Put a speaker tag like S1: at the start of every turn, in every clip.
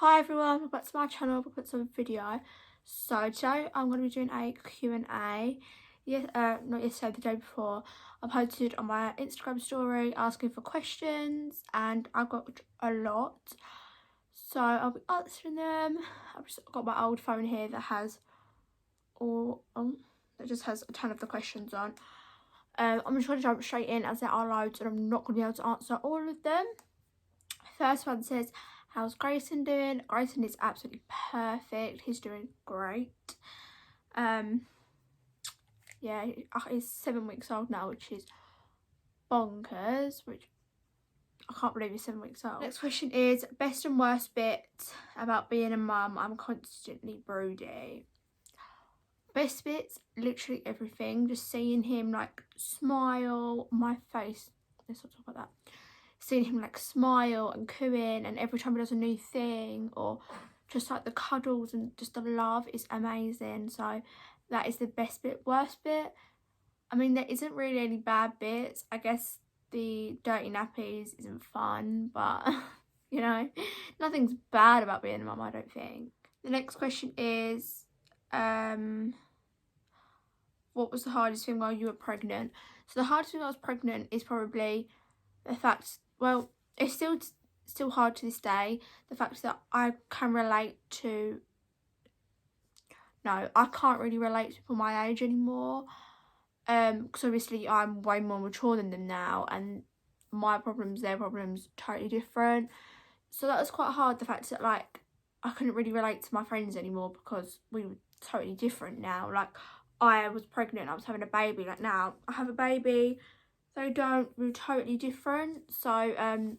S1: Hi everyone, welcome back to my channel, welcome back to another video. So today I'm going to be doing a Q&A. Not yesterday, the day before. I posted on my Instagram story asking for questions and I got a lot. So I'll be answering them. I've just got my old phone here that has that just has a ton of the questions on. I'm just going to jump straight in as there are loads and I'm not going to be able to answer all of them. First one says, how's Grayson doing? Grayson is absolutely perfect. He's doing great. Yeah, he's 7 weeks old now, which is bonkers, which I can't believe he's 7 weeks old. Next question is, best and worst bit about being a mum? I'm constantly broody. Best bits, literally everything. Just seeing him like smile, my face, let's not talk about that. Seeing him like smile and cooing, and every time he does a new thing, or just like the cuddles and just the love is amazing. So that is the best bit. Worst bit, I mean, there isn't really any bad bits. I guess the dirty nappies isn't fun, but you know, nothing's bad about being a mum, I don't think. The next question is, what was the hardest thing while you were pregnant? So the hardest thing while I was pregnant is probably the fact, well, it's still hard to this day, the fact that I can relate to, no, I can't really relate to people my age anymore, because obviously I'm way more mature than them now, and my problems, their problems, totally different. So that was quite hard, the fact that like I couldn't really relate to my friends anymore because we were totally different now. Like, I was pregnant, I was having a baby, like now I have a baby, they don't, we're totally different. So that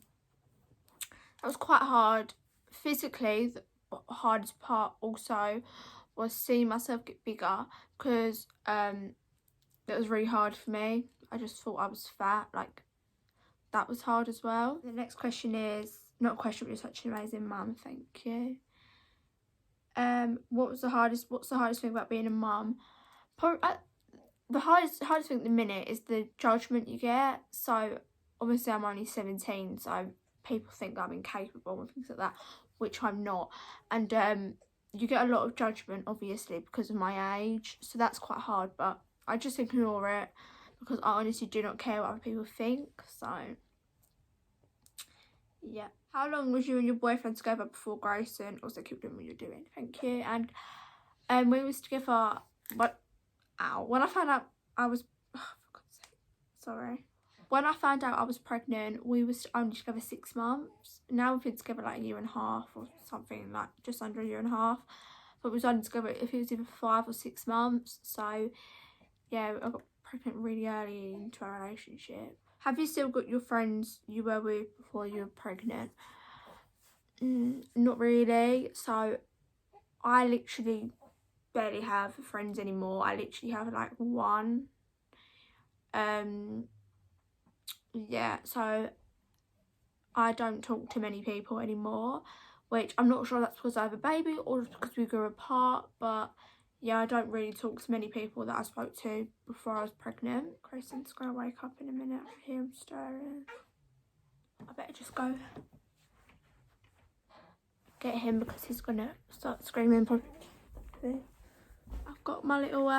S1: was quite hard. Physically, the hardest part also was seeing myself get bigger, because that was really hard for me. I just thought I was fat, like that was hard as well. The next question is, not a question, but you're such an amazing mum, thank you. What's the hardest thing about being a mum? The hardest thing at the minute is the judgment you get. So obviously I'm only 17, so people think I'm incapable and things like that, which I'm not. And you get a lot of judgment obviously because of my age, so that's quite hard, but I just ignore it because I honestly do not care what other people think. So yeah. How long was you and your boyfriend together before Grayson? Also keep doing what you're doing, thank you. And we was together, but when I found out I was, oh, for God's sake, sorry. When I found out I was pregnant, we was only together 6 months. Now we've been together like a year and a half or something, like just under a year and a half. But we was only together, if it was either 5 or 6 months. So yeah, I got pregnant really early into our relationship. Have you still got your friends you were with before you were pregnant? Not really. So I literally barely have friends anymore. I literally have like one. Yeah, so I don't talk to many people anymore, which I'm not sure that's because I have a baby or because we grew apart, but yeah, I don't really talk to many people that I spoke to before I was pregnant. Grayson's gonna wake up in a minute. I hear him stirring. I better just go get him because he's gonna start screaming probably. I've got my little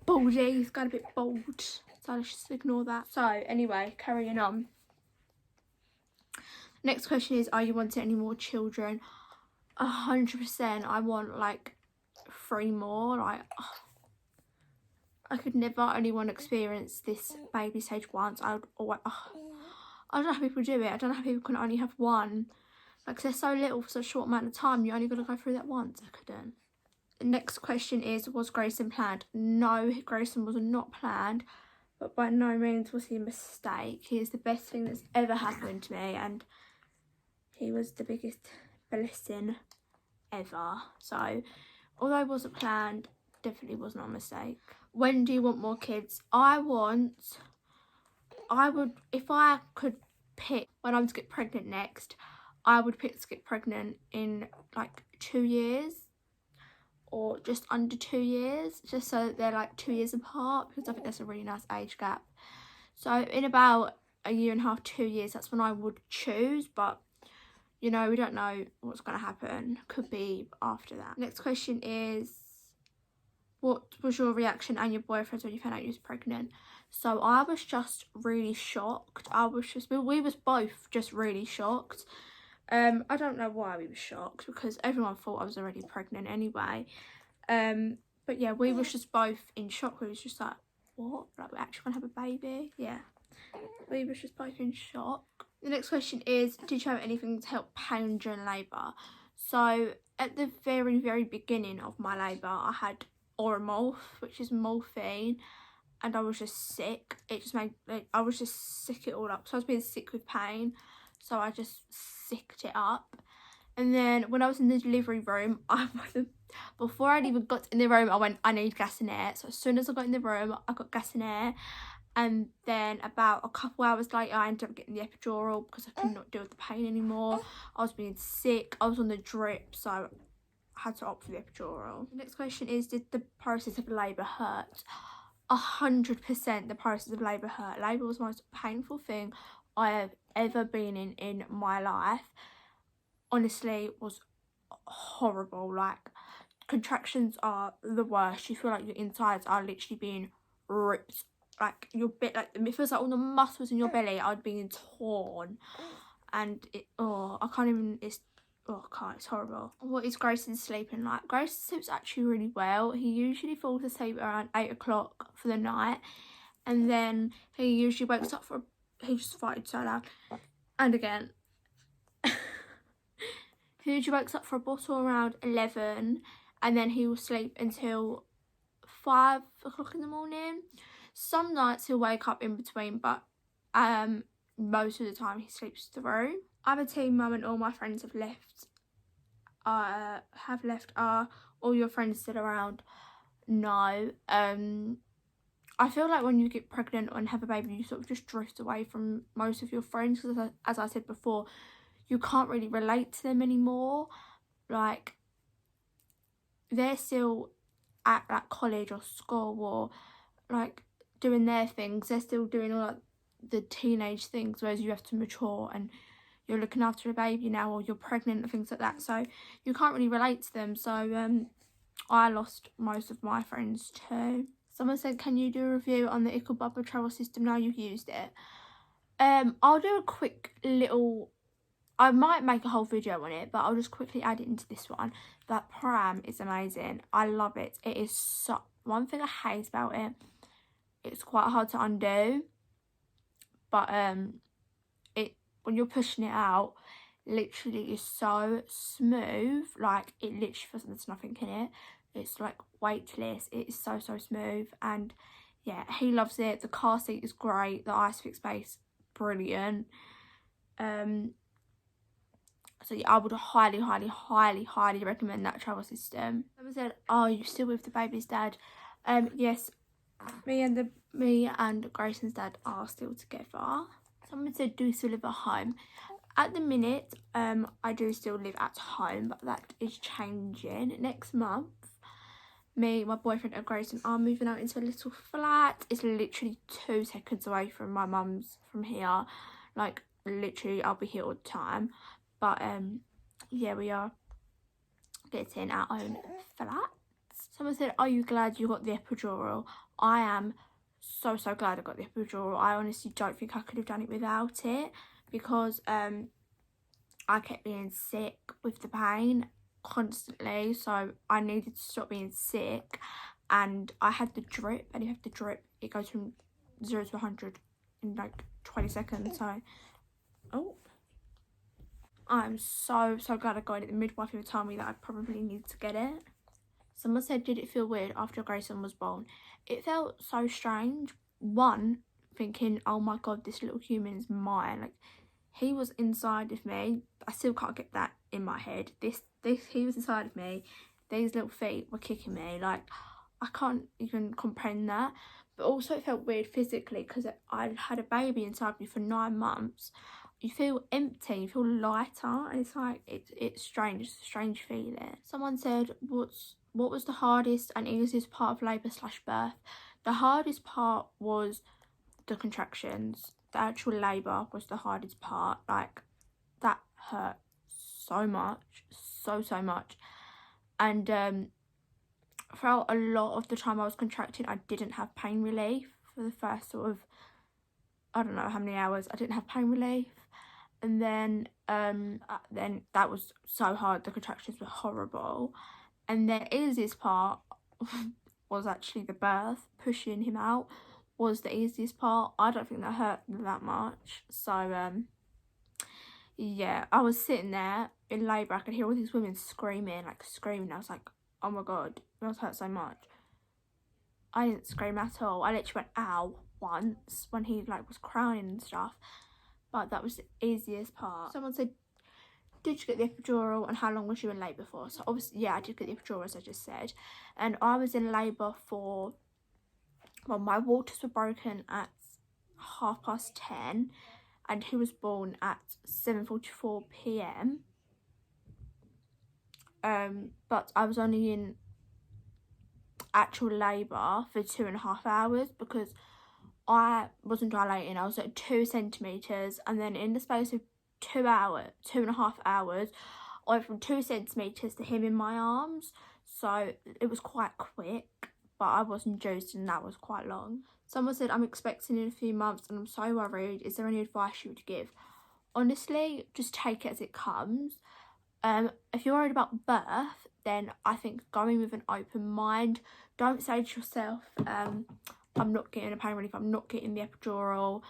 S1: baldy, he's got a bit bald, so let's just ignore that. So anyway, carrying on. Next question is, are you wanting any more children? 100%. I want like 3 more. Like, I could never only want to experience this baby stage once. I don't know how people do it. I don't know how people can only have one. Like, they're so little for such a short amount of time. You only got to go through that once. I couldn't. The next question is, was Grayson planned? No, Grayson was not planned, but by no means was he a mistake. He is the best thing that's ever happened to me, and he was the biggest blessing ever. So although it wasn't planned, definitely was not a mistake. When do you want more kids? I would, if I could pick when I was to get pregnant next, I would pick to get pregnant in like 2 years or just under 2 years, just so that they're like 2 years apart, because I think that's a really nice age gap. So in about a year and a half, 2 years, that's when I would choose, but you know, we don't know what's going to happen. Could be after that. Next question is, what was your reaction and your boyfriend's when you found out you was pregnant? So I was just really shocked. We was both just really shocked. I don't know why we were shocked, because everyone thought I was already pregnant anyway. But yeah, we was just both in shock. We was just like, what? Like, we're actually gonna have a baby? Yeah. We was just both in shock. The next question is, did you have anything to help pain during labour? So at the very, very beginning of my labour, I had Oromorph, which is morphine, and I was just sick. It just made, like, I was just sick it all up. So I was being sick with pain, so I just sicked it up. And then when I was in the delivery room, before I'd even got in the room, I went, I need gas and air. So as soon as I got in the room, I got gas and air. And then about a couple hours later, I ended up getting the epidural because I could not deal with the pain anymore. I was being sick. I was on the drip, so I had to opt for the epidural. The next question is, did the process of labour hurt? 100% the process of labour hurt. Labour was the most painful thing I have ever been in my life. Honestly, it was horrible. Like, contractions are the worst. You feel like your insides are literally being ripped. Like, your bit, like, it feels like all the muscles in your belly are being torn. And I can't even, it's horrible. What is Grayson's sleeping like? Grayson sleeps actually really well. He usually falls asleep around 8 o'clock for the night. And then he usually wakes up he just farted so loud. And again. He usually wakes up for a bottle around 11. And then he will sleep until 5 o'clock in the morning. Some nights he'll wake up in between, but most of the time he sleeps through. I'm a teen mum and all my friends have left. All your friends still around? No. I feel like when you get pregnant and have a baby, you sort of just drift away from most of your friends, because as I said before, you can't really relate to them anymore. Like, they're still at like college or school or like doing their things. They're still doing all like the teenage things, whereas you have to mature and you're looking after a baby now, or you're pregnant and things like that, so you can't really relate to them. So I lost most of my friends too. Someone said, can you do a review on the Ickle Bubble travel system now you've used it? I'll do a quick little, I might make a whole video on it, but I'll just quickly add it into this one. That pram is amazing. I love it. It is so, one thing I hate about it, it's quite hard to undo, but when you're pushing it out, literally is so smooth. Like, it literally feels like there's nothing in it. It's like weightless. It is so smooth, and yeah, he loves it. The car seat is great. The ISOFIX base, brilliant. So yeah, I would highly recommend that travel system. Someone said, are you still with the baby's dad? Yes, me and Grayson's dad are still together. Someone said, do you still live at home? At the minute, I do still live at home, but that is changing. Next month, me, my boyfriend and Grayson are moving out into a little flat. It's literally 2 seconds away from my mum's from here. Like, literally, I'll be here all the time. But yeah, we are getting our own flat. Someone said, are you glad you got the epidural? I am so glad I got the epidural. I honestly don't think I could have done it without it, because I kept being sick with the pain constantly, so I needed to stop being sick. And I had the drip, and if you have the drip, it goes from 0 to 100 in like 20 seconds. So I'm so glad I got it. The midwife even told me that I probably need to get it. Someone said, did it feel weird after Grayson was born? It felt so strange. One, thinking, oh my god, this little human is mine. Like, he was inside of me. I still can't get that in my head. He was inside of me. These little feet were kicking me. Like, I can't even comprehend that. But also it felt weird physically, because I had a baby inside me for 9 months. You feel empty, you feel lighter, and it's like, it's strange. It's a strange feeling. Someone said, what was the hardest and easiest part of labour/birth? The hardest part was the contractions. The actual labour was the hardest part. Like, that hurt so much, so much. And throughout a lot of the time I was contracting, I didn't have pain relief for the first sort of, I don't know how many hours. I didn't have pain relief. And then that was so hard. The contractions were horrible. And the easiest part was actually the birth. Pushing him out was the easiest part. I don't think that hurt that much. So yeah, I was sitting there in labour. I could hear all these women screaming. I was like, oh my god, it must hurt so much. I didn't scream at all. I literally went ow once when he like was crying and stuff. But that was the easiest part. Someone said, did you get the epidural and how long was you in labour for? So obviously, yeah, I did get the epidural, as I just said. And I was in labour for, well, my waters were broken at 10:30 and he was born at 7:44 p.m. But I was only in actual labour for 2.5 hours because I wasn't dilating. I was at 2 centimetres, and then in the space of 2.5 hours, I went from 2 centimetres to him in my arms. So it was quite quick, but I was induced and that was quite long. Someone said, I'm expecting in a few months and I'm so worried. Is there any advice you would give? Honestly, just take it as it comes. If you're worried about birth, then I think going with an open mind. Don't say to yourself, I'm not getting a pain relief, I'm not getting the epidural,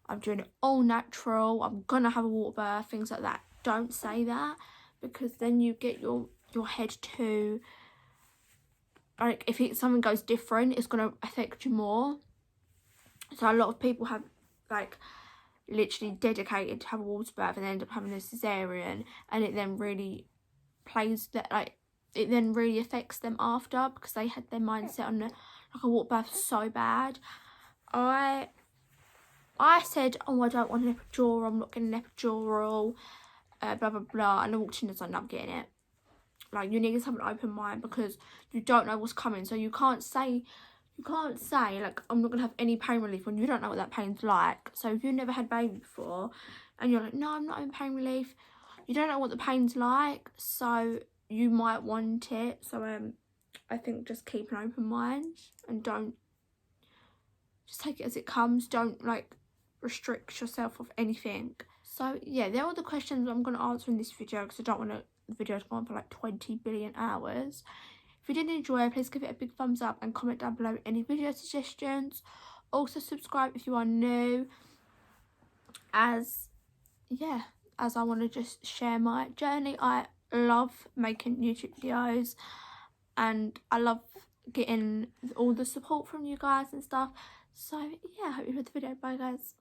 S1: I'm doing it all natural, I'm gonna have a water birth, things like that. Don't say that, because then you get your head too, like, if something goes different, it's gonna affect you more. So a lot of people have like literally dedicated to have a water birth and end up having a cesarean, and it then really plays that, like, it then really affects them after, because they had their mindset on like a water birth so bad. I said, oh, I don't want an epidural, I'm not getting an epidural, blah blah blah, and I walked in and said, no, I'm getting it. Like, you need to have an open mind, because you don't know what's coming. So you can't say like, I'm not gonna have any pain relief, when you don't know what that pain's like. So if you've never had baby before and you're like, no, I'm not in pain relief, you don't know what the pain's like, so you might want it. So I think just keep an open mind and just take it as it comes. Don't like restrict yourself of anything. So yeah, they're all the questions I'm going to answer in this video, because I don't want the video to go on for like 20 billion hours. If you did enjoy, please give it a big thumbs up and comment down below any video suggestions. Also subscribe if you are new, as I want to just share my journey. I love making YouTube videos and I love getting all the support from you guys and stuff. So yeah, I hope you enjoyed the video. Bye guys.